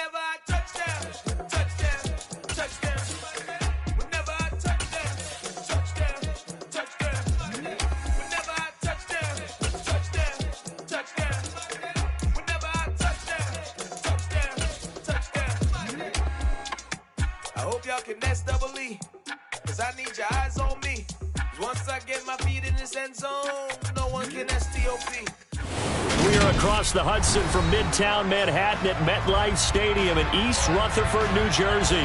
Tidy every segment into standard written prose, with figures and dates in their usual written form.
Whenever I touch down, touchdown, touchdown. Whenever I touch down, touchdown, touchdown. Whenever I touch down, touchdown, touchdown. Whenever I touch down, touchdown, touchdown. I hope y'all can nest double E, cause I need your eyes on me. Once I get my feet in this end zone, no one can STOP. We are across the Hudson from Midtown Manhattan at MetLife Stadium in East Rutherford, New Jersey.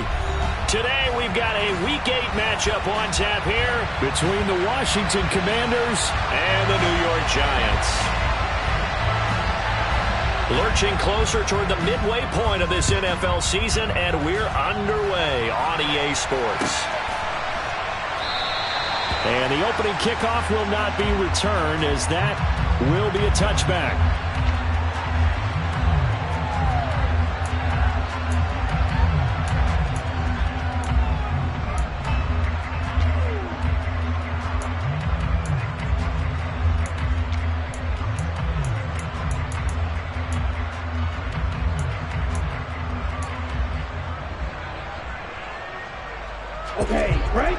Today we've got a Week 8 matchup on tap here between the Washington Commanders and the New York Giants. Lurching closer toward the midway point of this NFL season, and we're underway on EA Sports. And the opening kickoff will not be returned, as that will be a touchback. Okay, right?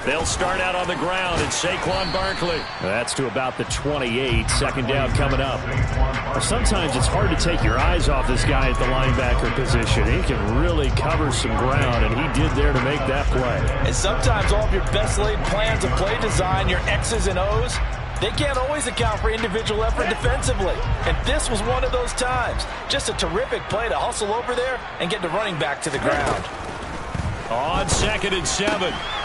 They'll start out on the ground, and Saquon Barkley. That's to about the 28. Second down coming up. Sometimes it's hard to take your eyes off this guy at the linebacker position. He can really cover some ground, and he did there to make that play. And sometimes all of your best laid plans of play design, your X's and O's, they can't always account for individual effort defensively. And this was one of those times. Just a terrific play to hustle over there and get the running back to the ground. On 2nd and 7,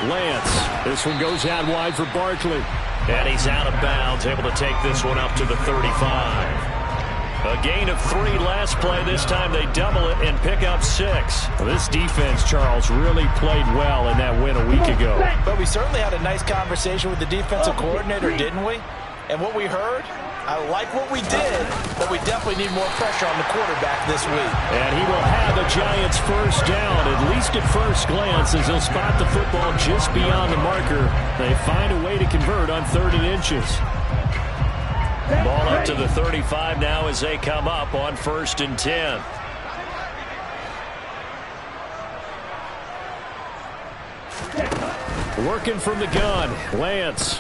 Lance. This one goes out wide for Barkley. And he's out of bounds, able to take this one up to the 35. A gain of 3 last play. This time they double it and pick up 6. Well, this defense, Charles, really played well in that win a week ago. But we certainly had a nice conversation with the defensive coordinator, didn't we? And what we heard, I like what we did, but we definitely need more pressure on the quarterback this week. And he will have the Giants first down, at least at first glance, as he'll spot the football just beyond the marker. They find a way to convert on 3rd and inches. Ball up to the 35 now as they come up on 1st and 10. Working from the gun, Lance.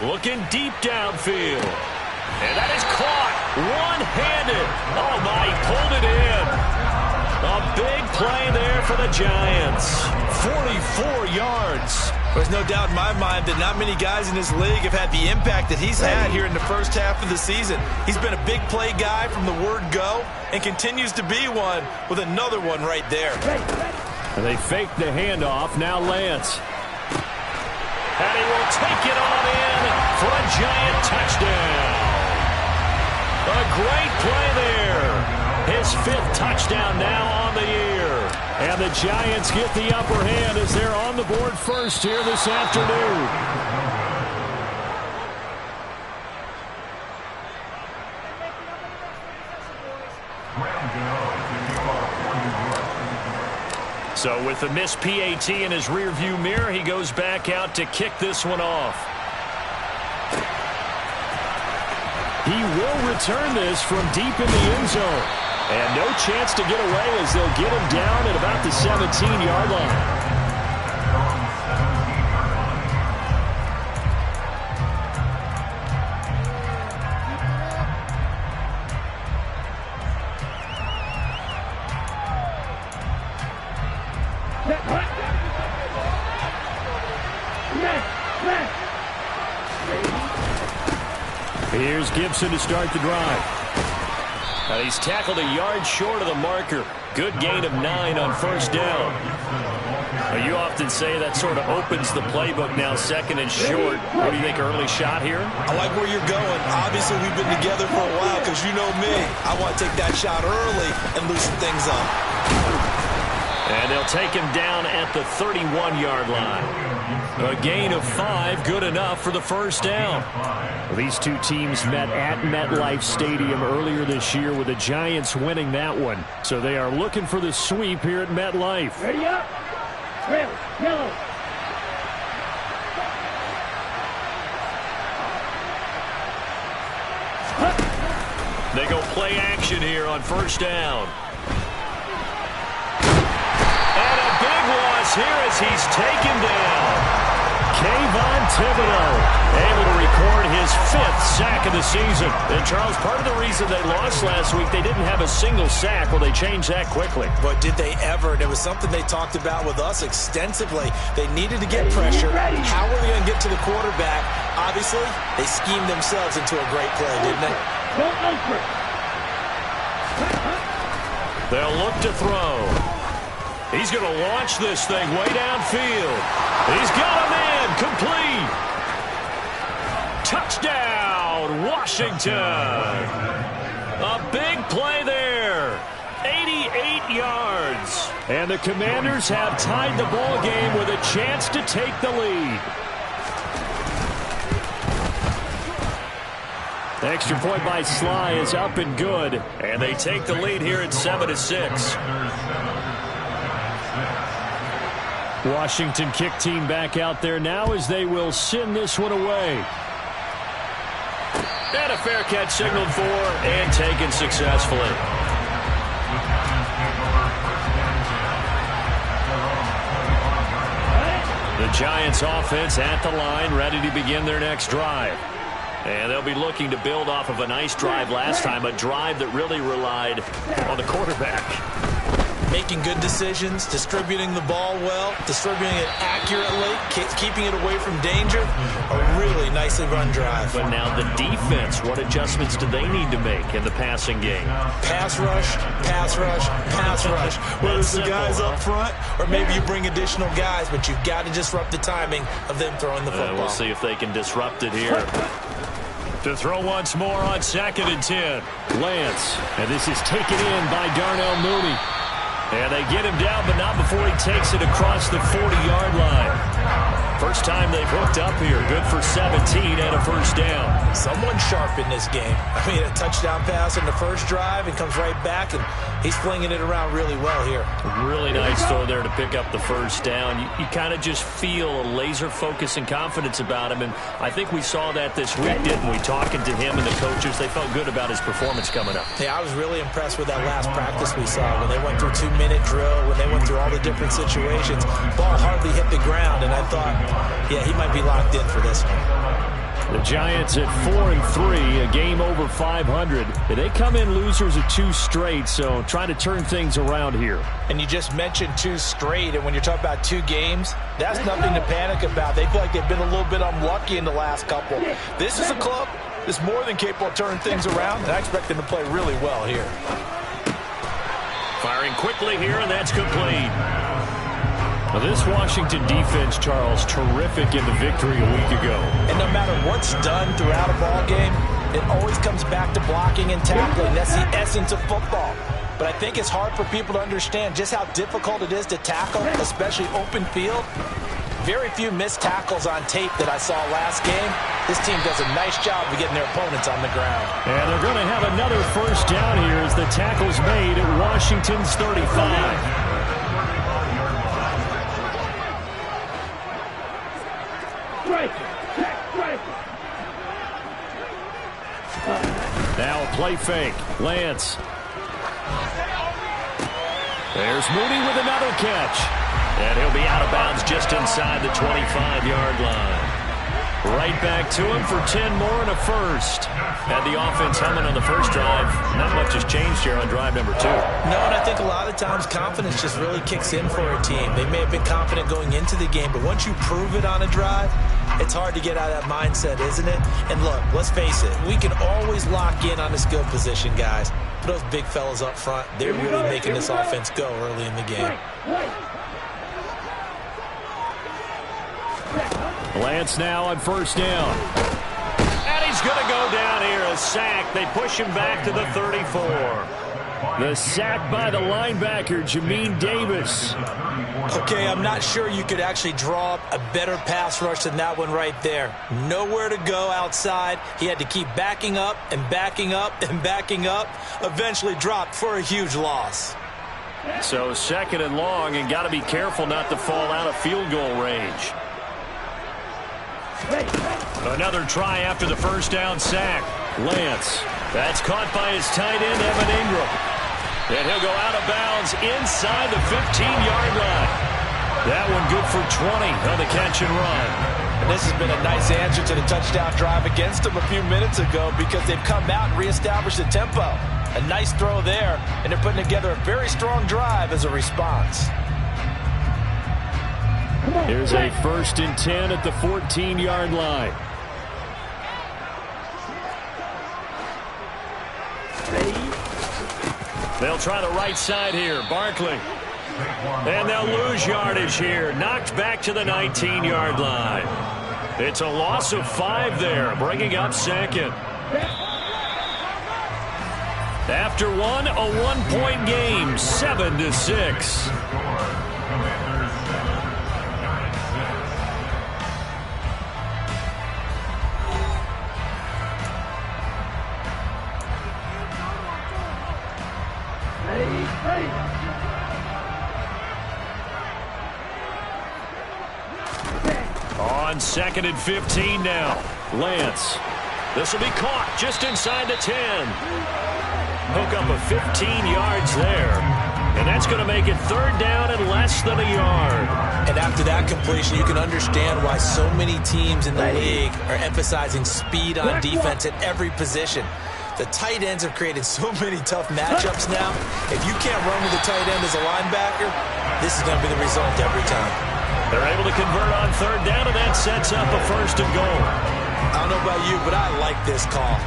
Looking deep downfield. And that is caught one-handed. Oh, my, he pulled it in. A big play there for the Giants. 44 yards. There's no doubt in my mind that not many guys in this league have had the impact that he's had here in the first half of the season. He's been a big play guy from the word go and continues to be one with another one right there. And they fake the handoff. Now Lance. And he will take it on in for a Giant touchdown. A great play there. His 5th touchdown now on the year. And the Giants get the upper hand as they're on the board first here this afternoon. So with the missed PAT in his rearview mirror, he goes back out to kick this one off. He will return this from deep in the end zone. And no chance to get away as they'll get him down at about the 17-yard line. Here's Gibson to start the drive. Now he's tackled a yard short of the marker. Good gain of 9 on 1st down. Now you often say that sort of opens the playbook now, 2nd and short. What do you think, early shot here? I like where you're going. Obviously, we've been together for a while because you know me. I want to take that shot early and loosen things up. And they'll take him down at the 31-yard line. A gain of 5, good enough for the first down. These two teams met at MetLife Stadium earlier this year with the Giants winning that one. So they are looking for the sweep here at MetLife. Ready up. Red, yellow. They go play action here on first down. And a big loss here as he's taken down. Kayvon Thibodeaux able to record his 5th sack of the season. And, Charles, part of the reason they lost last week, they didn't have a single sack. Well, they changed that quickly. But did they ever? And it was something they talked about with us extensively. They needed to get pressure. How were they going to get to the quarterback? Obviously, they schemed themselves into a great play, didn't they? They'll look to throw. He's going to launch this thing way downfield. He's got a man complete. Touchdown, Washington. A big play there. 88 yards. And the Commanders have tied the ball game with a chance to take the lead. The extra point by Sly is up and good. And they take the lead here at 7-6. Washington kick team back out there now as they will send this one away. And a fair catch signaled for and taken successfully. The Giants offense at the line, ready to begin their next drive. And they'll be looking to build off of a nice drive last time, a drive that really relied on the quarterback. Making good decisions, distributing the ball well, distributing it accurately, keeping it away from danger. A really nicely run drive. But now the defense, what adjustments do they need to make in the passing game? Pass rush, pass rush, pass rush. Whether it's the guys up front or maybe you bring additional guys, but you've got to disrupt the timing of them throwing the football. We'll see if they can disrupt it here. To throw once more on 2nd and 10. Lance, and this is taken in by Darnell Mooney. And they get him down, but not before he takes it across the 40-yard line. First time they've hooked up here. Good for 17 and a first down. Someone sharp in this game. I mean, a touchdown pass on the first drive and comes right back, and he's flinging it around really well here. Really nice throw there to pick up the first down. You kind of just feel a laser focus and confidence about him, and I think we saw that this week, didn't we? Talking to him and the coaches, they felt good about his performance coming up. Yeah, I was really impressed with that last practice we saw when they went through 2-minute drill, when they went through all the different situations. Ball hardly hit the ground, and I thought, yeah, he might be locked in for this one. The Giants at 4-3, a game over 500. They come in losers of 2 straight, so trying to turn things around here. And you just mentioned 2 straight, and when you're talking about 2 games, that's nothing to panic about. They feel like they've been a little bit unlucky in the last couple. This is a club that's more than capable of turning things around, and I expect them to play really well here. Firing quickly here, and that's complete. Well, this Washington defense, Charles, terrific in the victory a week ago. And no matter what's done throughout a ball game, it always comes back to blocking and tackling. That's the essence of football. But I think it's hard for people to understand just how difficult it is to tackle, especially open field. Very few missed tackles on tape that I saw last game. This team does a nice job of getting their opponents on the ground. And they're going to have another first down here as the tackle's made at Washington's 35. Now a play fake. Lance. There's Mooney with another catch. And he'll be out of bounds just inside the 25-yard line. Right back to him for 10 more and a first. Had the offense humming on the first drive. Not much has changed here on drive number 2. No, and I think a lot of times confidence just really kicks in for a team. They may have been confident going into the game, but once you prove it on a drive, it's hard to get out of that mindset, isn't it? And look, let's face it, we can always lock in on the skill position, guys. But those big fellas up front, they're really making this offense go early in the game. Lance now on first down. And he's going to go down here, a sack. They push him back to the 34. The sack by the linebacker, Jamin Davis. Okay, I'm not sure you could actually draw up a better pass rush than that one right there. Nowhere to go outside. He had to keep backing up and backing up and backing up. Eventually dropped for a huge loss. So 2nd and long, and got to be careful not to fall out of field goal range. Another try after the first down sack. Lance. That's caught by his tight end, Evan Ingram. And he'll go out of bounds inside the 15-yard line. That one good for 20 on the catch and run. And this has been a nice answer to the touchdown drive against them a few minutes ago because they've come out and reestablished the tempo. A nice throw there, and they're putting together a very strong drive as a response. Here's a 1st and 10 at the 14-yard line. They'll try the right side here. Barkley. And they'll lose yardage here. Knocked back to the 19-yard line. It's a loss of 5 there, bringing up 2nd. After one, a 1-point game, 7-6. On 2nd and 15 now. Lance. This will be caught just inside the 10. Hook up of 15 yards there. And that's going to make it 3rd down and less than a yard. And after that completion, you can understand why so many teams in the league are emphasizing speed on defense at every position. The tight ends have created so many tough matchups now. If you can't run with the tight end as a linebacker, this is going to be the result every time. They're able to convert on 3rd down, and that sets up a 1st and goal. I don't know about you, but I like this call.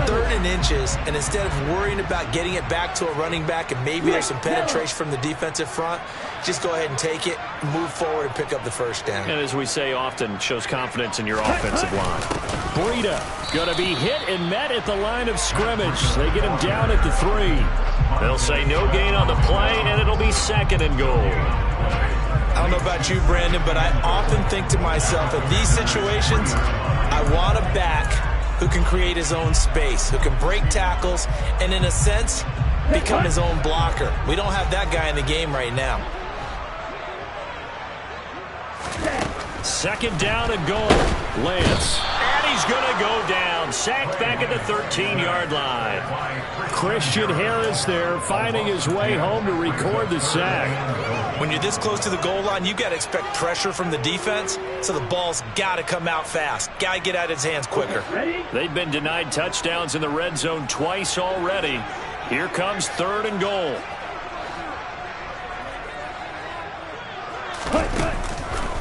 3rd and inches, and instead of worrying about getting it back to a running back and maybe there's some penetration from the defensive front, just go ahead and take it, move forward, and pick up the 1st down. And as we say often, shows confidence in your offensive line. Breida going to be hit and met at the line of scrimmage. They get him down at the 3. They'll say no gain on the play, and it'll be 2nd and goal. I don't know about you, Brandon, but I often think to myself, in these situations, I want a back who can create his own space, who can break tackles, and in a sense, become his own blocker. We don't have that guy in the game right now. 2nd down and goal. Lance. And he's going to go down. Sacked back at the 13-yard line. Christian Harris there finding his way home to record the sack. When you're this close to the goal line, you got to expect pressure from the defense, so the ball's got to come out fast. Got to get out of his hands quicker. They've been denied touchdowns in the red zone twice already. Here comes 3rd and goal.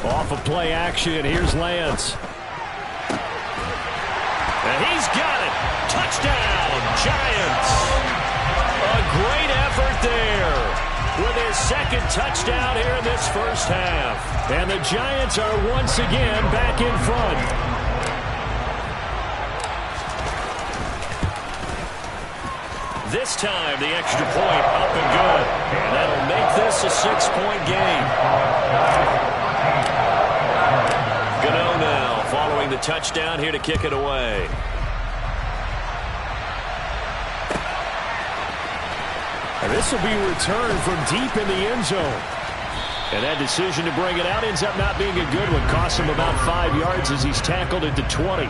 Off of play action, here's Lance. And he's got it. Touchdown, Giants. A great effort there with their 2nd touchdown here in this 1st half. And the Giants are once again back in front. This time, the extra point up and good. And that'll make this a 6-point game. Gano now following the touchdown here to kick it away. And this will be returned from deep in the end zone. And that decision to bring it out ends up not being a good one. Costs him about 5 yards as he's tackled at the 20.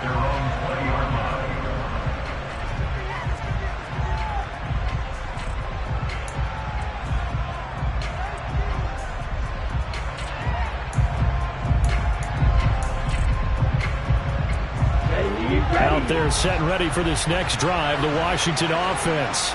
Out there set and ready for this next drive, the Washington offense.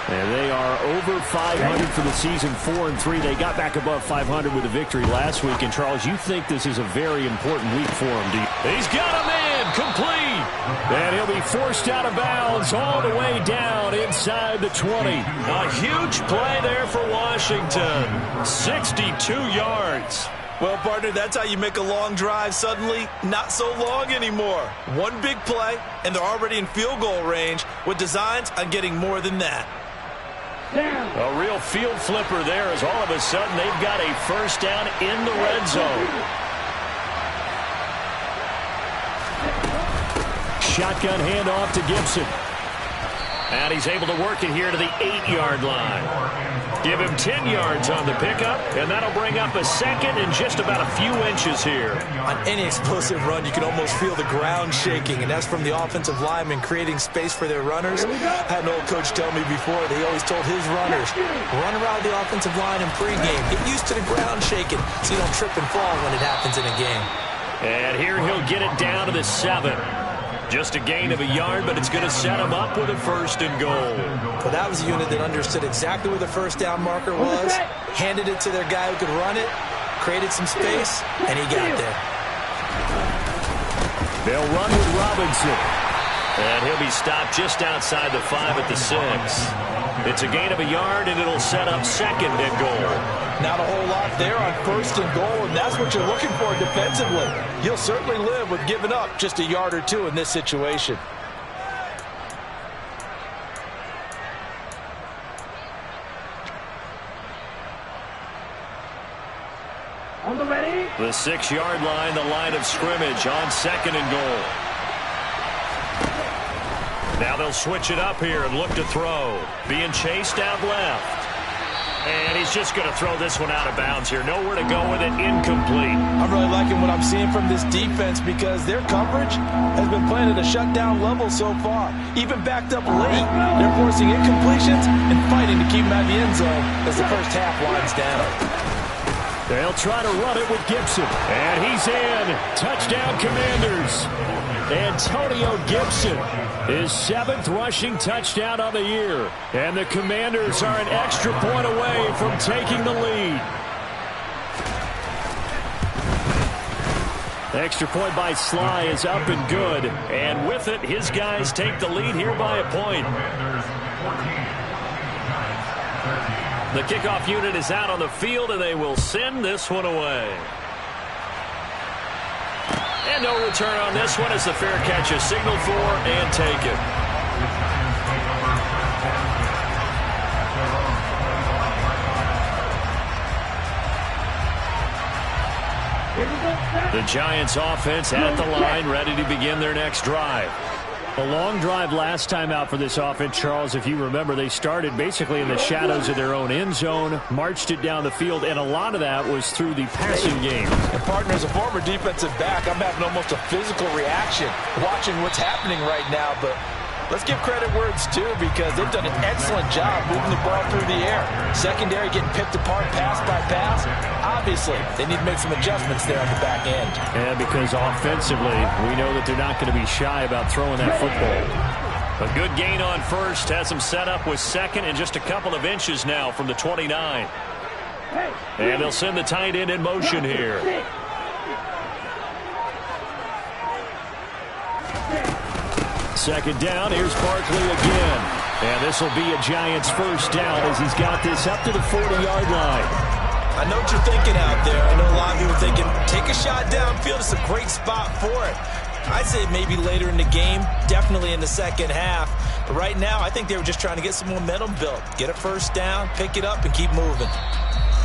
And they are over 500 for the season, 4-3. They got back above 500 with a victory last week. And, Charles, you think this is a very important week for him, do you? He's got a man complete. And he'll be forced out of bounds all the way down inside the 20. A huge play there for Washington. 62 yards. Well, partner, that's how you make a long drive suddenly not so long anymore. One big play, and they're already in field goal range with designs on getting more than that. down. A real field flipper there as all of a sudden they've got a first down in the red zone. Shotgun handoff to Gibson. And he's able to work it here to the 8-yard line. Give him 10 yards on the pickup, and that'll bring up a second and just about a few inches here. On any explosive run, you can almost feel the ground shaking, and that's from the offensive linemen creating space for their runners. I had an old coach tell me before, they always told his runners, run around the offensive line in pregame. Get used to the ground shaking so you don't trip and fall when it happens in a game. And here he'll get it down to the 7. Just a gain of a yard, but it's going to set him up with a 1st and goal. Well, that was a unit that understood exactly where the first down marker was, handed it to their guy who could run it, created some space, and he got there. They'll run with Robinson. And he'll be stopped just outside the 5 at the 6. It's a gain of a yard, and it'll set up 2nd and goal. Not a whole lot there on 1st and goal, and that's what you're looking for defensively. You'll certainly live with giving up just a yard or 2 in this situation. On the ready. The 6-yard line, the line of scrimmage on 2nd and goal. Now they'll switch it up here and look to throw. Being chased out left. And he's just going to throw this one out of bounds here. Nowhere to go with it. Incomplete. I'm really liking what I'm seeing from this defense because their coverage has been playing at a shutdown level so far. Even backed up late, they're forcing incompletions and fighting to keep them out of the end zone as the first half winds down. They'll try to run it with Gibson. And he's in. Touchdown, Commanders. Antonio Gibson, his 7th rushing touchdown on the year. And the Commanders are an extra point away from taking the lead. The extra point by Sly is up and good. And with it, his guys take the lead here by a point. The kickoff unit is out on the field, and they will send this one away. And no return on this one as the fair catch is signaled for and taken. The Giants offense at the line, ready to begin their next drive. A long drive last time out for this offense, Charles. If you remember, they started basically in the shadows of their own end zone, marched it down the field, and a lot of that was through the passing game. And partner, as a former defensive back, I'm having almost a physical reaction watching what's happening right now. But let's give credit where it's due because they've done an excellent job moving the ball through the air. Secondary getting picked apart pass by pass. Obviously, they need to make some adjustments there on the back end. And because offensively, we know that they're not going to be shy about throwing that football. A good gain on 1st, has them set up with 2nd and just a couple of inches now from the 29. And they'll send the tight end in motion here. Second down, here's Barkley again. And this will be a Giants first down as he's got this up to the 40-yard line. I know what you're thinking out there. I know a lot of people thinking, take a shot downfield. It's a great spot for it. I'd say maybe later in the game, definitely in the second half. But right now, I think they were just trying to get some momentum built. Get a first down, pick it up, and keep moving.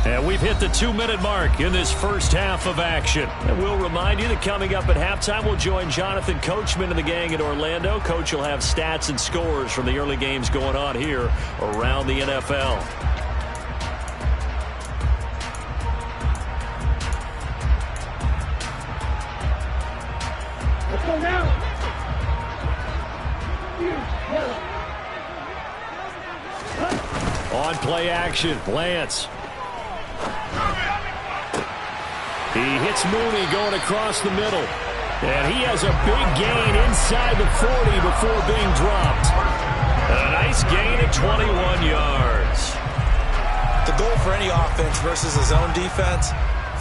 And we've hit the 2-minute mark in this first half of action. And we'll remind you that coming up at halftime, we'll join Jonathan Coachman and the gang in Orlando. Coach will have stats and scores from the early games going on here around the NFL. Let's go now. On play action, Lance. He hits Mooney going across the middle. And he has a big gain inside the 40 before being dropped. A nice gain at 21 yards. The goal for any offense versus a zone defense,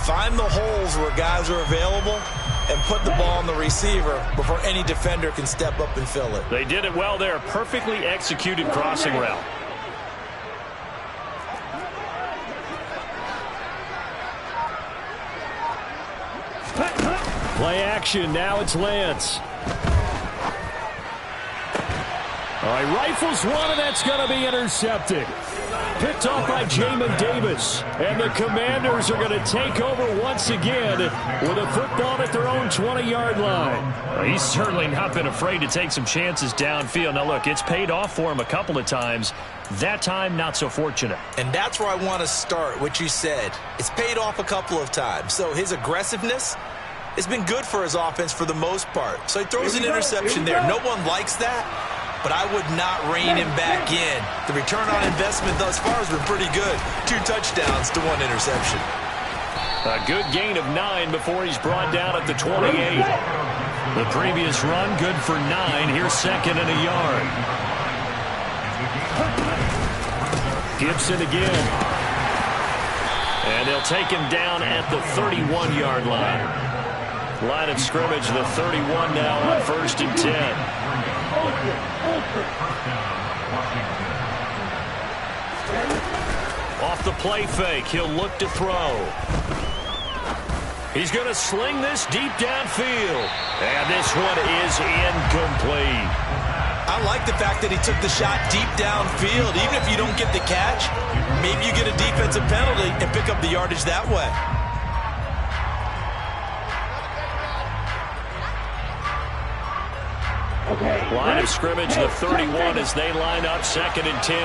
find the holes where guys are available and put the ball on the receiver before any defender can step up and fill it. They did it well there. Perfectly executed crossing route. Play action. Now it's Lance. All right, rifles one, and that's going to be intercepted. picked off by Jamin Davis. And the Commanders are going to take over once again with a football at their own 20-yard line. Well, he's certainly not been afraid to take some chances downfield. Now, look, it's paid off for him a couple of times. That time, not so fortunate. And that's where I want to start, what you said. It's paid off a couple of times. So his aggressiveness has been good for his offense for the most part. So he throws an interception there. No one likes that, but I would not rein him back in. The return on investment thus far has been pretty good. 2 touchdowns to 1 interception. A good gain of 9 before he's brought down at the 28. The previous run, good for 9. Here's second and a yard. Gibson again. And they'll take him down at the 31-yard line. Line of scrimmage, the 31 now on 1st and 10. Off the play fake, he'll look to throw. He's going to sling this deep downfield. And this one is incomplete. I like the fact that he took the shot deep downfield. Even if you don't get the catch, maybe you get a defensive penalty and pick up the yardage that way. Line of scrimmage, the 31 as they line up 2nd and 10.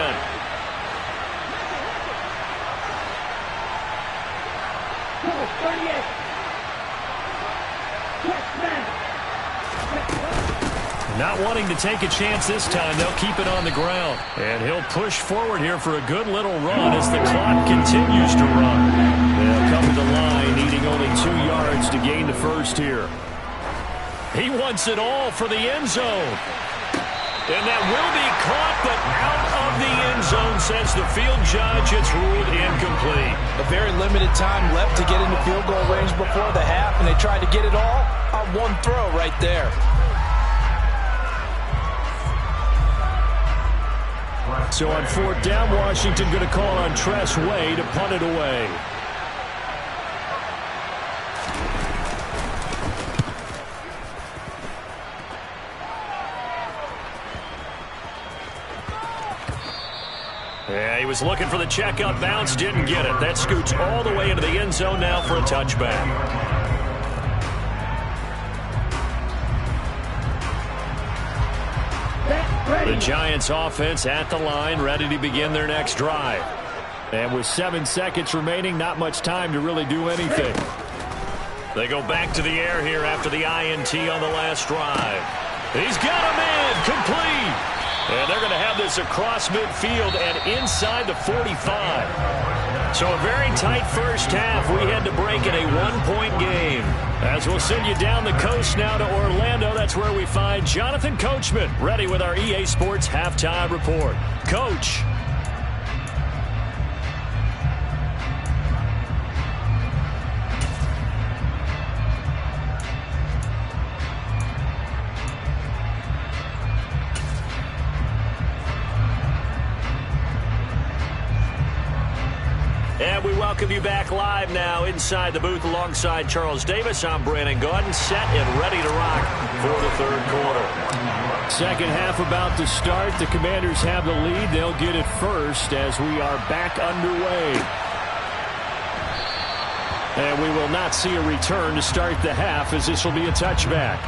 Not wanting to take a chance this time, they'll keep it on the ground. And he'll push forward here for a good little run as the clock continues to run. They'll come to the line, needing only 2 yards to gain the first here. He wants it all for the end zone. And that will be caught, but out of the end zone, says the field judge. It's ruled incomplete. A very limited time left to get into field goal range before the half, and they tried to get it all on 1 throw right there. So on 4th down, Washington going to call on Tress Way to punt it away. Yeah, he was looking for the check-up bounce, didn't get it. That scoots all the way into the end zone now for a touchback. The Giants offense at the line, ready to begin their next drive. And with 7 seconds remaining, not much time to really do anything. They go back to the air here after the INT on the last drive. He's got a man, complete. And they're going to have this across midfield and inside the 45. So a very tight first half. We had to break in a 1-point game. As we'll send you down the coast now to Orlando, that's where we find Jonathan Coachman, ready with our EA Sports Halftime Report. Coach. And we welcome you back live now inside the booth alongside Charles Davis. I'm Brandon Gaudin, set and ready to rock for the 3rd quarter. Second half about to start. The Commanders have the lead. They'll get it first as we are back underway. And we will not see a return to start the half, as this will be a touchback.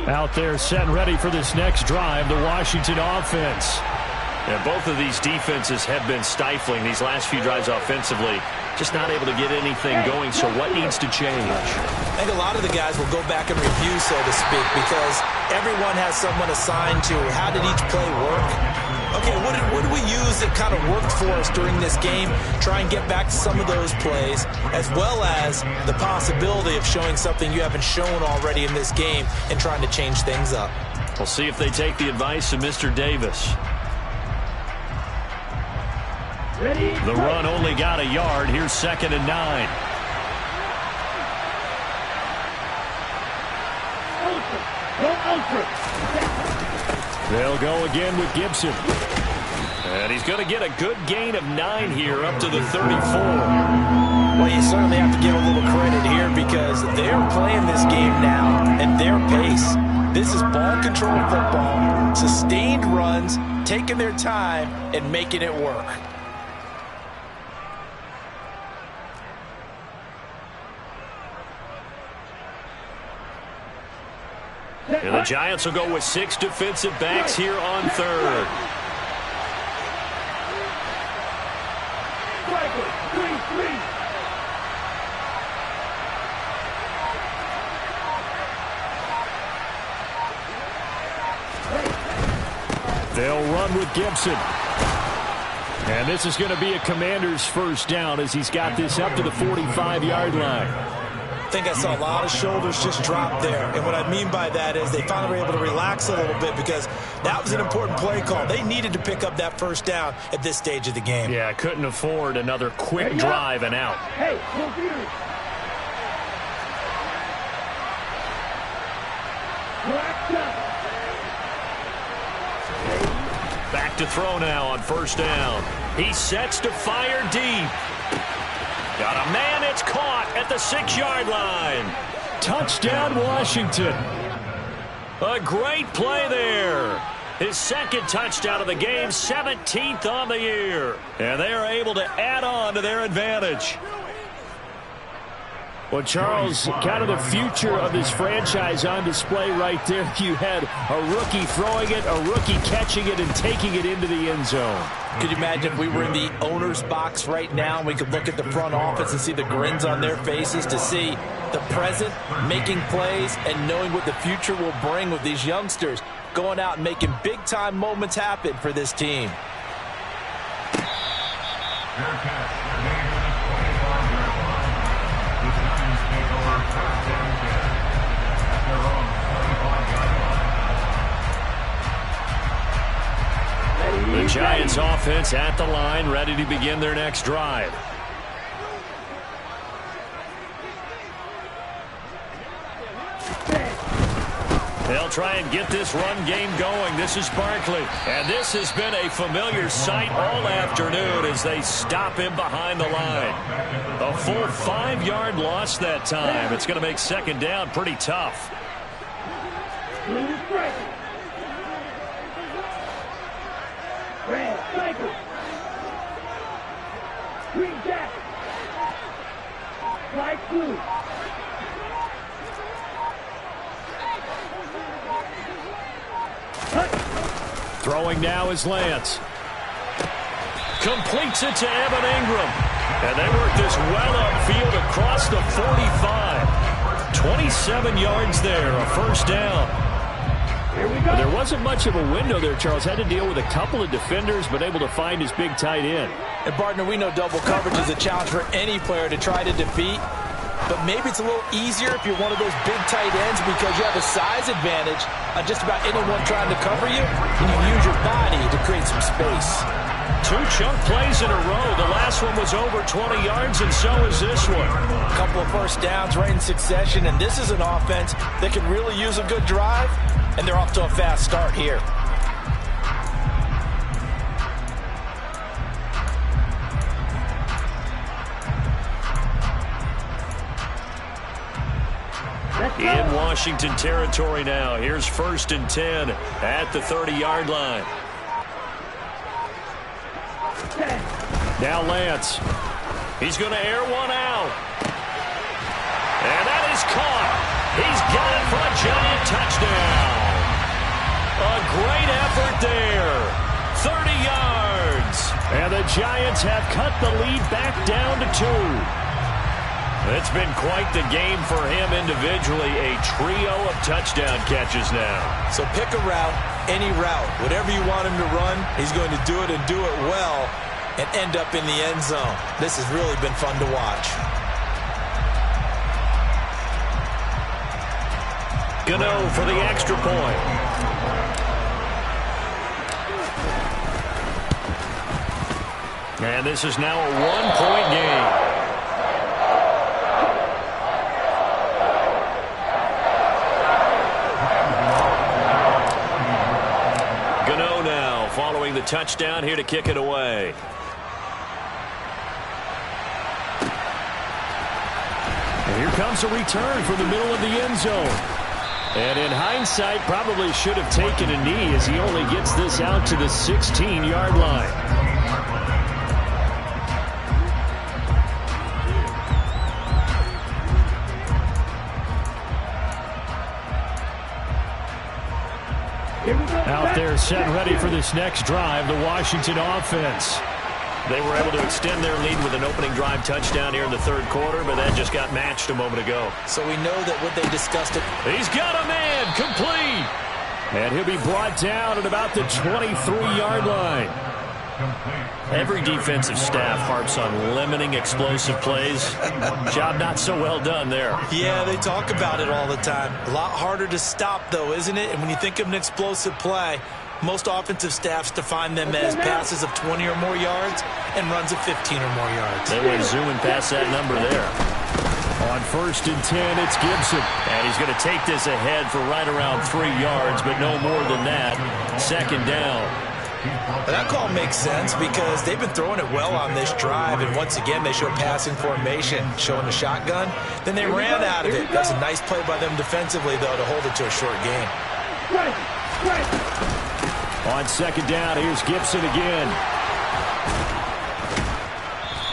Out there set and ready for this next drive, the Washington offense. And both of these defenses have been stifling these last few drives offensively. Just not able to get anything going, so what needs to change? I think a lot of the guys will go back and review, so to speak, because everyone has someone assigned to how did each play work. Okay, what did we use that kind of worked for us during this game? Try and get back to some of those plays, as well as the possibility of showing something you haven't shown already in this game and trying to change things up. We'll see if they take the advice of Mr. Davis. The run only got a yard. Here's 2nd and 9. They'll go again with Gibson. And he's going to get a good gain of 9 here up to the 34. Well, you certainly have to give a little credit here because they're playing this game now at their pace. This is ball control football, sustained runs, taking their time and making it work. And the Giants will go with 6 defensive backs here on third. They'll run with Gibson. And this is going to be a Commander's first down as he's got this up to the 45-yard line. I think I saw a lot of shoulders just drop there. And what I mean by that is they finally were able to relax a little bit because that was an important play call. They needed to pick up that first down at this stage of the game. Yeah, couldn't afford another quick drive and out. Hey, confused. Back to throw now on first down. He sets to fire deep. Got a man, it's caught at the 6-yard line. Touchdown, Washington. A great play there. His second touchdown of the game, 17th on the year. And they are able to add on to their advantage. Well, Charles, kind of the future of this franchise on display right there. You had a rookie throwing it, a rookie catching it, and taking it into the end zone. Could you imagine if we were in the owner's box right now and we could look at the front office and see the grins on their faces to see the present making plays and knowing what the future will bring with these youngsters going out and making big-time moments happen for this team. The Giants offense at the line, ready to begin their next drive. They'll try and get this run game going. This is Barkley. And this has been a familiar sight all afternoon as they stop him behind the line. A full 5-yard loss that time. It's going to make second down pretty tough. Green Jack. Light blue. Throwing now is Lance. Completes it to Evan Ingram. And they work this well upfield across the 45. 27 yards there, a first down. Well, there wasn't much of a window there, Charles. Had to deal with a couple of defenders, but able to find his big tight end. And, partner, we know double coverage is a challenge for any player to try to defeat. But maybe it's a little easier if you're one of those big tight ends because you have a size advantage on just about anyone trying to cover you, and you use your body to create some space. 2 chunk plays in a row. The last one was over 20 yards, and so is this one. A couple of first downs right in succession, and this is an offense that can really use a good drive, and they're off to a fast start here. In Washington territory now. Here's 1st and 10 at the 30-yard line. Now Lance. He's going to air one out. And that is caught. He's got it for a giant touchdown. A great effort there. 30 yards. And the Giants have cut the lead back down to 2. It's been quite the game for him individually. A trio of touchdown catches now. So pick a route, any route. Whatever you want him to run, he's going to do it and do it well and end up in the end zone. This has really been fun to watch. Gano for the extra point. And this is now a 1-point game. getting the touchdown here to kick it away. And here comes a return from the middle of the end zone. And in hindsight, probably should have taken a knee as he only gets this out to the 16-yard line. Out there set ready for this next drive, the Washington offense. They were able to extend their lead with an opening drive touchdown here in the third quarter, but that just got matched a moment ago. So we know that what they discussed it. He's got a man complete. And he'll be brought down at about the 23-yard line. Every defensive staff harps on limiting explosive plays. Job not so well done there. Yeah, they talk about it all the time. A lot harder to stop, though, isn't it? And when you think of an explosive play, most offensive staffs define them as passes of 20 or more yards and runs of 15 or more yards. They went zooming past that number there. On 1st and 10, it's Gibson. And he's going to take this ahead for right around 3 yards, but no more than that. 2nd down. That call makes sense because they've been throwing it well on this drive, and once again they show passing formation, showing the shotgun. Then they ran out of it. That's a nice play by them defensively, though, to hold it to a short gain. On 2nd down, here's Gibson again.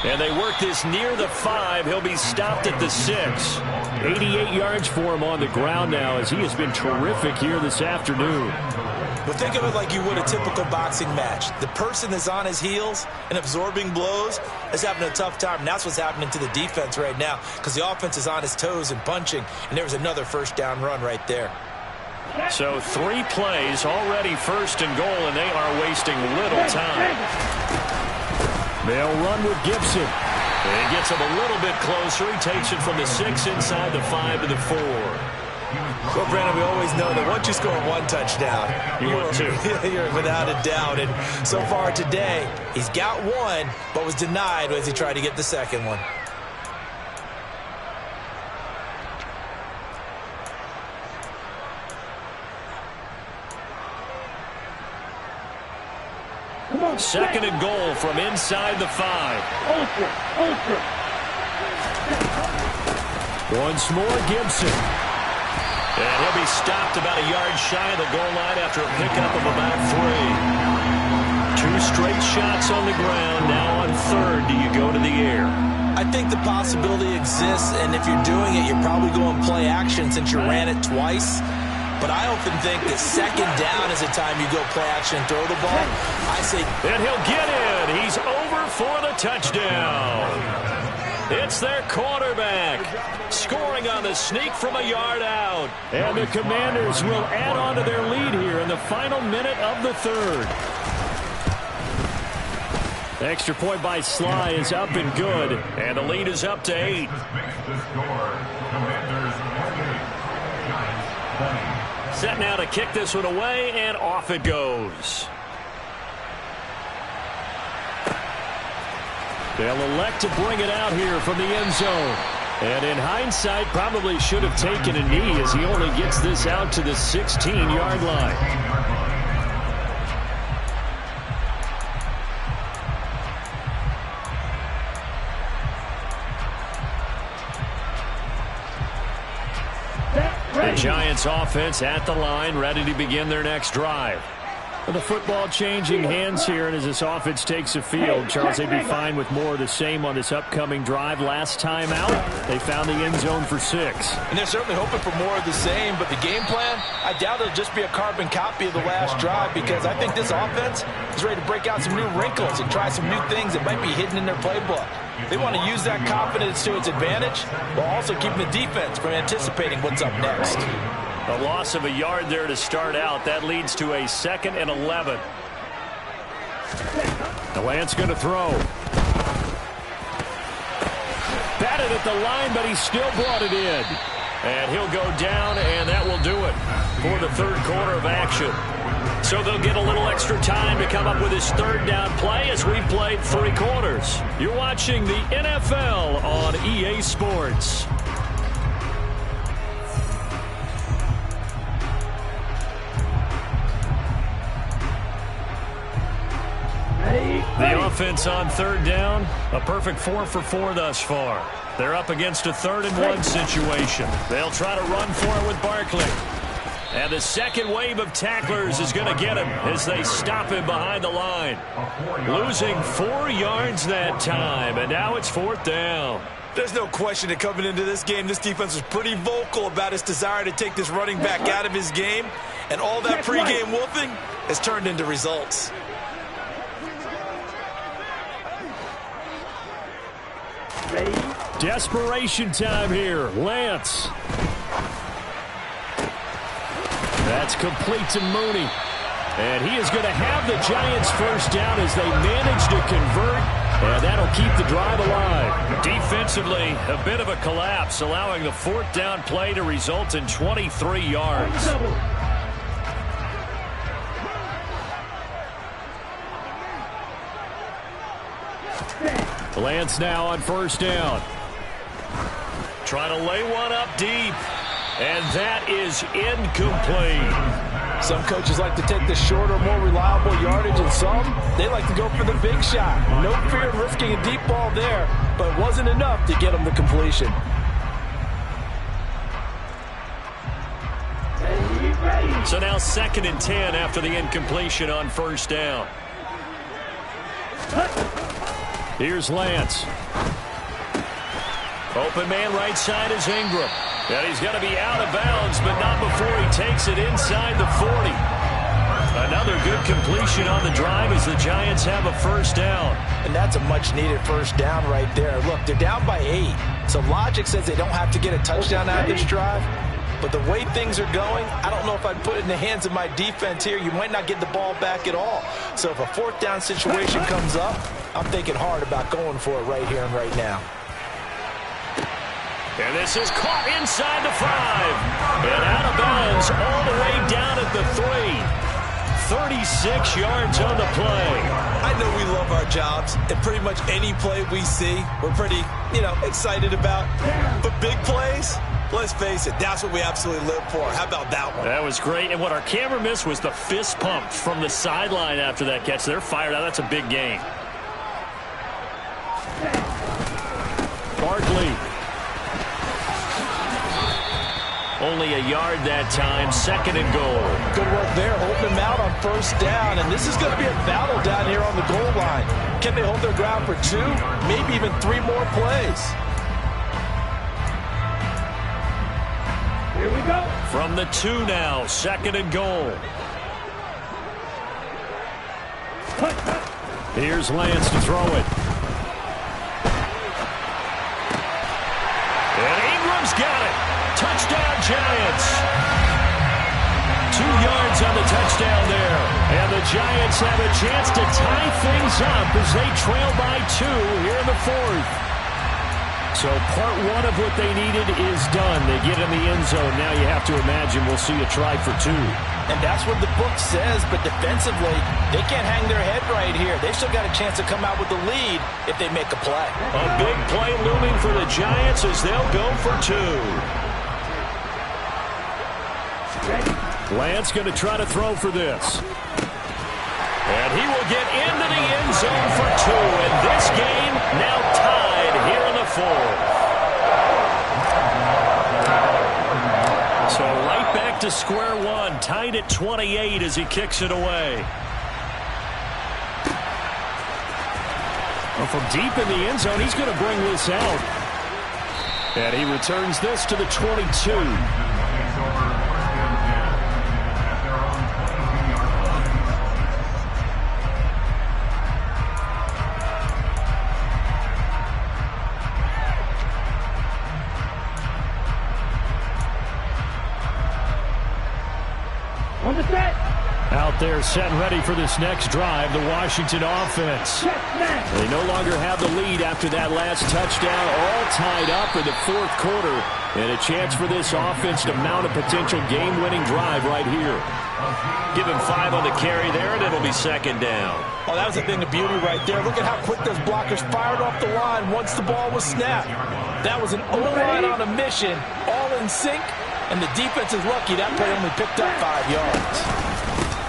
And they work this near the 5. He'll be stopped at the 6. 88 yards for him on the ground now as he has been terrific here this afternoon. But think of it like you would a typical boxing match. The person that's on his heels and absorbing blows is having a tough time. And that's what's happening to the defense right now because the offense is on his toes and punching. And there was another 1st down run right there. So 3 plays, already 1st and goal, and they are wasting little time. They'll run with Gibson. And he gets him a little bit closer. He takes it from the 6 inside the 5 to the 4. Well, Brandon, we always know that once you score 1 touchdown, you're without a doubt. And so far today, he's got 1, but was denied as he tried to get the 2nd one. Second and goal from inside the 5. Once more, Gibson. And he'll be stopped about a yard shy of the goal line after a pickup of about 3. 2 straight shots on the ground. Now on 3rd, do you go to the air? I think the possibility exists, and if you're doing it, you're probably going play action since you ran it twice. But I often think that 2nd down is the time you go play action and throw the ball. I say... And he'll get in. He's over for the touchdown. It's their quarterback scoring on the sneak from a yard out. And the Commanders will add on to their lead here in the final minute of the 3rd. Extra point by Sly is up and good. And the lead is up to 8. Set now to kick this one away, and off it goes. They'll elect to bring it out here from the end zone. And in hindsight, probably should have taken a knee as he only gets this out to the 16-yard line. The Giants offense at the line, ready to begin their next drive. Well, the football changing hands here, and as this offense takes the field, Charles, they'd be fine with more of the same on this upcoming drive. Last time out, they found the end zone for 6. And they're certainly hoping for more of the same, but the game plan, I doubt it'll just be a carbon copy of the last drive because I think this offense is ready to break out some new wrinkles and try some new things that might be hidden in their playbook. They want to use that confidence to its advantage while also keeping the defense from anticipating what's up next. A loss of a yard there to start out. That leads to a 2nd and 11. Lance going to throw. Batted at the line, but he still brought it in. And he'll go down, and that will do it for the 3rd quarter of action. So they'll get a little extra time to come up with his 3rd down play as we've played 3 quarters. You're watching the NFL on EA Sports. The offense on third down, a perfect 4 for 4 thus far. They're up against a 3rd and 1 situation. They'll try to run for it with Barkley. And the second wave of tacklers is going to get him as they stop him behind the line. Losing 4 yards that time, and now it's 4th down. There's no question that coming into this game, this defense was pretty vocal about its desire to take this running back out of his game. And all that pregame wolfing has turned into results. Desperation time here. Lance. That's complete to Mooney. And he is going to have the Giants first down as they manage to convert. And that'll keep the drive alive. Defensively, a bit of a collapse, allowing the 4th down play to result in 23 yards. Lance now on first down. Trying to lay one up deep. And that is incomplete. Some coaches like to take the shorter, more reliable yardage, and some, they like to go for the big shot. No fear of risking a deep ball there, but it wasn't enough to get them the completion. So now 2nd and 10 after the incompletion on first down. Here's Lance. Open man right side is Ingram. And he's going to be out of bounds, but not before he takes it inside the 40. Another good completion on the drive as the Giants have a first down. And that's a much-needed first down right there. Look, they're down by 8. So logic says they don't have to get a touchdown out of this drive. But the way things are going, I don't know if I'd put it in the hands of my defense here. You might not get the ball back at all. So if a 4th down situation comes up, I'm thinking hard about going for it right here and right now. And this is caught inside the 5. And out of bounds all the way down at the 3. 36 yards on the play. I know we love our jobs, and pretty much any play we see, we're pretty, excited about. But big plays, let's face it, that's what we absolutely live for. How about that one? That was great. And what our camera missed was the fist pump from the sideline after that catch. They're fired out. That's a big gain. Barkley. Only a yard that time, 2nd and goal. Good work there, holding them out on first down. And this is going to be a battle down here on the goal line. Can they hold their ground for 2, maybe even 3 more plays? Here we go. From the 2 now, 2nd and goal. Here's Lance to throw it. And Ingram's got it. Touchdown, Giants. 2 yards on the touchdown there. And the Giants have a chance to tie things up as they trail by 2 here in the 4th. So part 1 of what they needed is done. They get in the end zone. Now you have to imagine we'll see a try for 2. And that's what the book says, but defensively, they can't hang their head right here. They've still got a chance to come out with the lead if they make a play. A big play looming for the Giants as they'll go for 2. Lance going to try to throw for this. And he will get into the end zone for 2. And this game now tied here in the 4th. So right back to square one, tied at 28 as he kicks it away. Well, from deep in the end zone, he's going to bring this out. And he returns this to the 22. Out there set and ready for this next drive, the Washington offense. They no longer have the lead after that last touchdown, all tied up in the 4th quarter. And a chance for this offense to mount a potential game-winning drive right here. Give him 5 on the carry there, and it'll be 2nd down. Oh, that was a thing of beauty right there. Look at how quick those blockers fired off the line once the ball was snapped. That was an O-line on a mission, all in sync, and the defense is lucky that play only picked up 5 yards.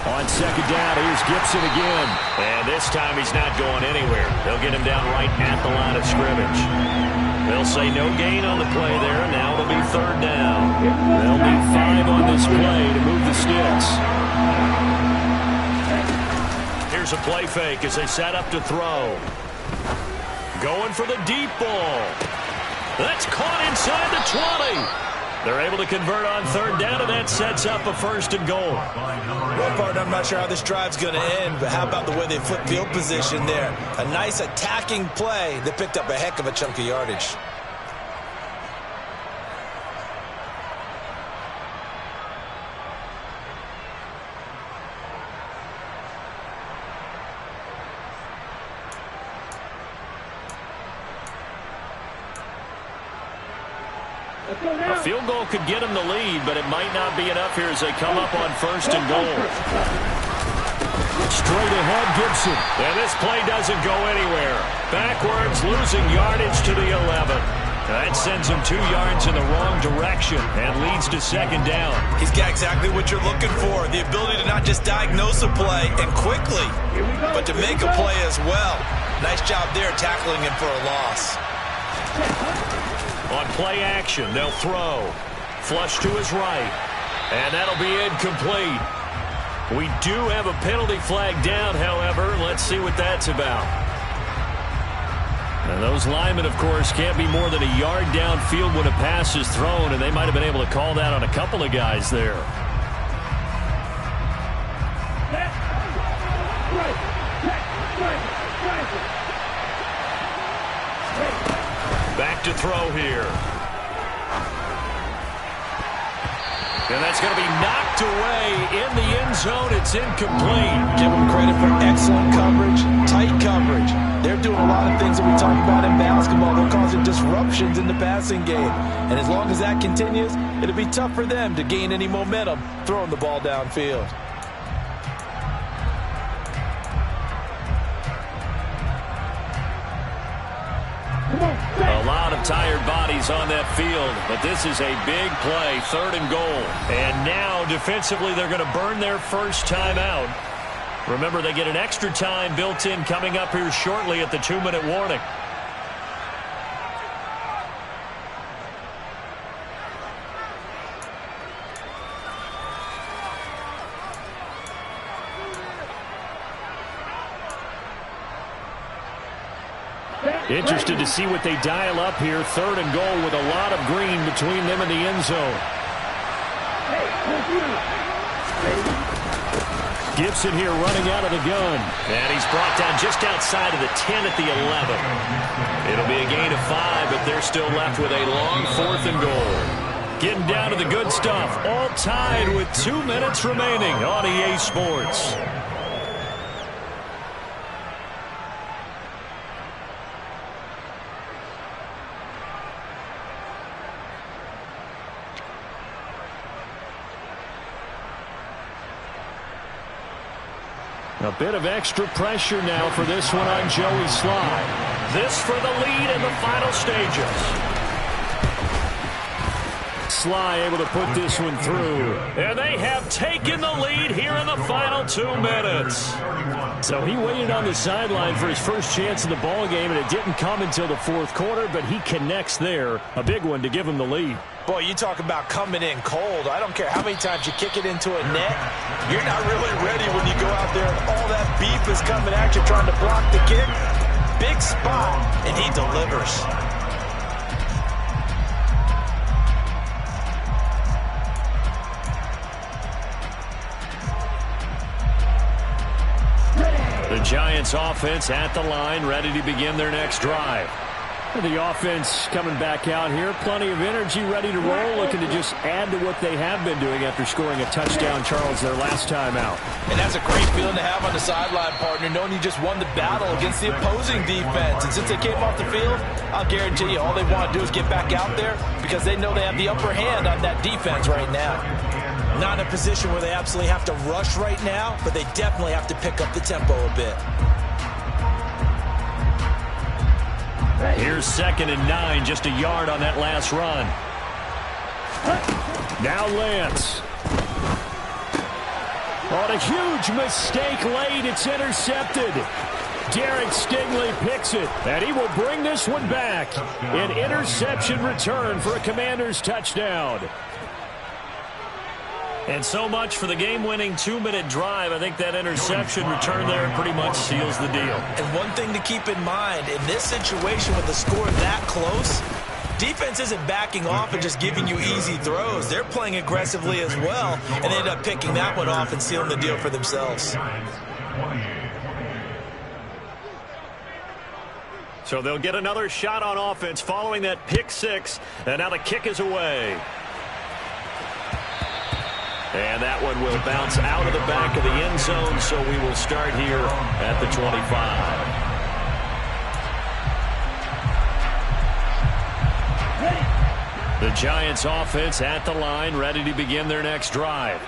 On second down, here's Gibson again. And this time he's not going anywhere. They'll get him down right at the line of scrimmage. They'll say no gain on the play there. Now it'll be third down. They'll need 5 on this play to move the sticks. Here's a play fake as they set up to throw. Going for the deep ball. That's caught inside the 20. They're able to convert on third down, and that sets up a first and goal. Well, partner, I'm not sure how this drive's going to end, but how about the way they flip field position there? A nice attacking play that picked up a heck of a chunk of yardage. A field goal could get them the lead, but it might not be enough here as they come up on first and goal. Straight ahead, Gibson. And this play doesn't go anywhere. Backwards, losing yardage to the 11. That sends him 2 yards in the wrong direction and leads to second down. He's got exactly what you're looking for, the ability to not just diagnose a play and quickly, but to make a play as well. Nice job there tackling him for a loss. On play action, they'll throw. Flush to his right. And that'll be incomplete. We do have a penalty flag down, however. Let's see what that's about. And those linemen, of course, can't be more than a yard downfield when a pass is thrown, and they might have been able to call that on a couple of guys there. Back to throw here. And that's going to be knocked away in the end zone. It's incomplete. Give them credit for excellent coverage, tight coverage. They're doing a lot of things that we talk about in basketball. They're causing disruptions in the passing game. And as long as that continues, it'll be tough for them to gain any momentum throwing the ball downfield. A lot of tired bodies on that field, but this is a big play, third and goal. And now, defensively, they're going to burn their first time out. Remember, they get an extra time built in coming up here shortly at the 2-minute warning. Interested to see what they dial up here. Third and goal with a lot of green between them and the end zone. Gibson here running out of the gun. And he's brought down just outside of the 10 at the 11. It'll be a gain of 5, but they're still left with a long fourth and goal. Getting down to the good stuff. All tied with 2 minutes remaining on EA Sports. A bit of extra pressure now for this one on Joey Slye. This for the lead in the final stages. Slye able to put this one through. And they have taken the lead here in the final 2 minutes. So he waited on the sideline for his first chance in the ball game, and it didn't come until the fourth quarter, but he connects there. A big one to give him the lead. Boy, you talk about coming in cold. I don't care how many times you kick it into a net. You're not really ready when you go out there and all that beef is coming at you trying to block the kick. Big spot, and he delivers. The Giants offense at the line, ready to begin their next drive. The offense coming back out here. Plenty of energy, ready to roll, looking to just add to what they have been doing after scoring a touchdown, Charles, their last time out. And that's a great feeling to have on the sideline, partner, knowing you just won the battle against the opposing defense. And since they came off the field, I'll guarantee you all they want to do is get back out there because they know they have the upper hand on that defense right now. Not in a position where they absolutely have to rush right now, but they definitely have to pick up the tempo a bit. Here's 2nd and 9, just a yard on that last run. Now Lance. On a huge mistake late, it's intercepted. Derek Stingley picks it, and he will bring this one back. An interception return for a Commanders touchdown. And so much for the game-winning 2-minute drive. I think that interception return there pretty much seals the deal. And one thing to keep in mind, in this situation with the score that close, defense isn't backing off and just giving you easy throws. They're playing aggressively as well, and they end up picking that one off and sealing the deal for themselves. So they'll get another shot on offense following that pick six, and now the kick is away. And that one will bounce out of the back of the end zone, so we will start here at the 25. The Giants offense at the line, ready to begin their next drive.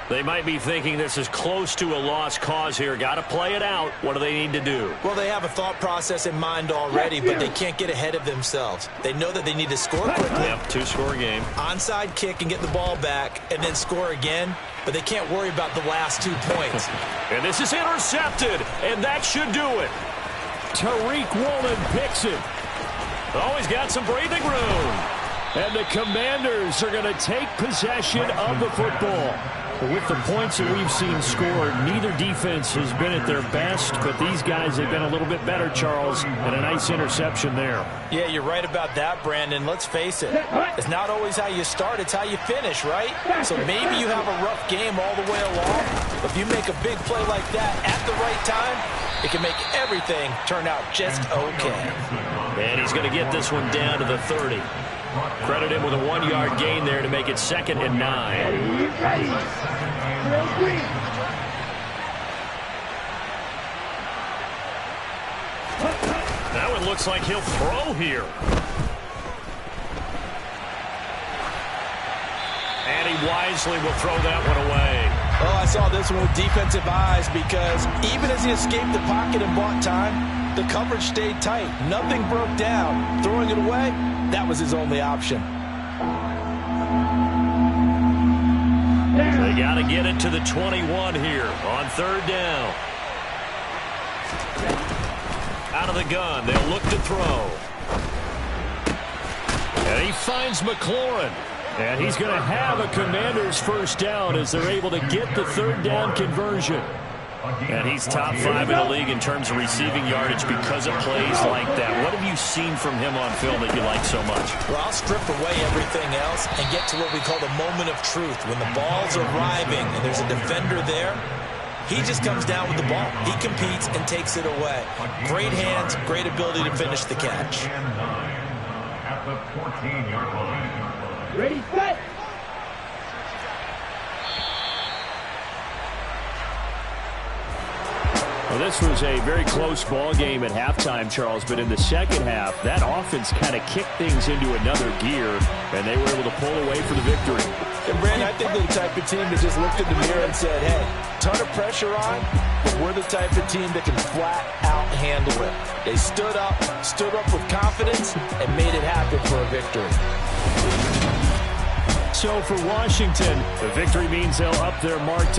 They might be thinking this is close to a lost cause here. Got to play it out. What do they need to do? Well, they have a thought process in mind already, but they can't get ahead of themselves. They know that they need to score quickly. Yep, two-score game. Onside kick and get the ball back and then score again, but they can't worry about the last 2 points. And this is intercepted, and that should do it. Tariq Woolen picks it. Always got some breathing room. And the Commanders are going to take possession of the football. With the points that we've seen scored, neither defense has been at their best, but these guys have been a little bit better, Charles, and a nice interception there. Yeah, you're right about that, Brandon. Let's face it. It's not always how you start, it's how you finish, right? So maybe you have a rough game all the way along, but if you make a big play like that at the right time, it can make everything turn out just okay. And he's going to get this one down to the 30. Credit him with a 1-yard gain there to make it 2nd and 9. That one looks like he'll throw here. And he wisely will throw that one away. Oh, I saw this one with defensive eyes because even as he escaped the pocket and bought time, the coverage stayed tight. Nothing broke down. Throwing it away, that was his only option. They got to get it to the 21 here on 3rd down. Out of the gun, they'll look to throw. And he finds McLaurin. And he's going to have a Commanders first down as they're able to get the 3rd down conversion. And he's top 5 in the league in terms of receiving yardage because of plays like that. What have you seen from him on film that you like so much? Well, I'll strip away everything else and get to what we call the moment of truth. When the ball's arriving and there's a defender there, he just comes down with the ball. He competes and takes it away. Great hands, great ability to finish the catch. At the 14-yard line. Ready, set. Well, this was a very close ball game at halftime, Charles, but in the second half, that offense kind of kicked things into another gear, and they were able to pull away for the victory. And, Brandon, I think they're the type of team that just looked in the mirror and said, hey, ton of pressure on, but we're the type of team that can flat out handle it. They stood up with confidence, and made it happen for a victory. So for Washington, the victory means they'll up their mark to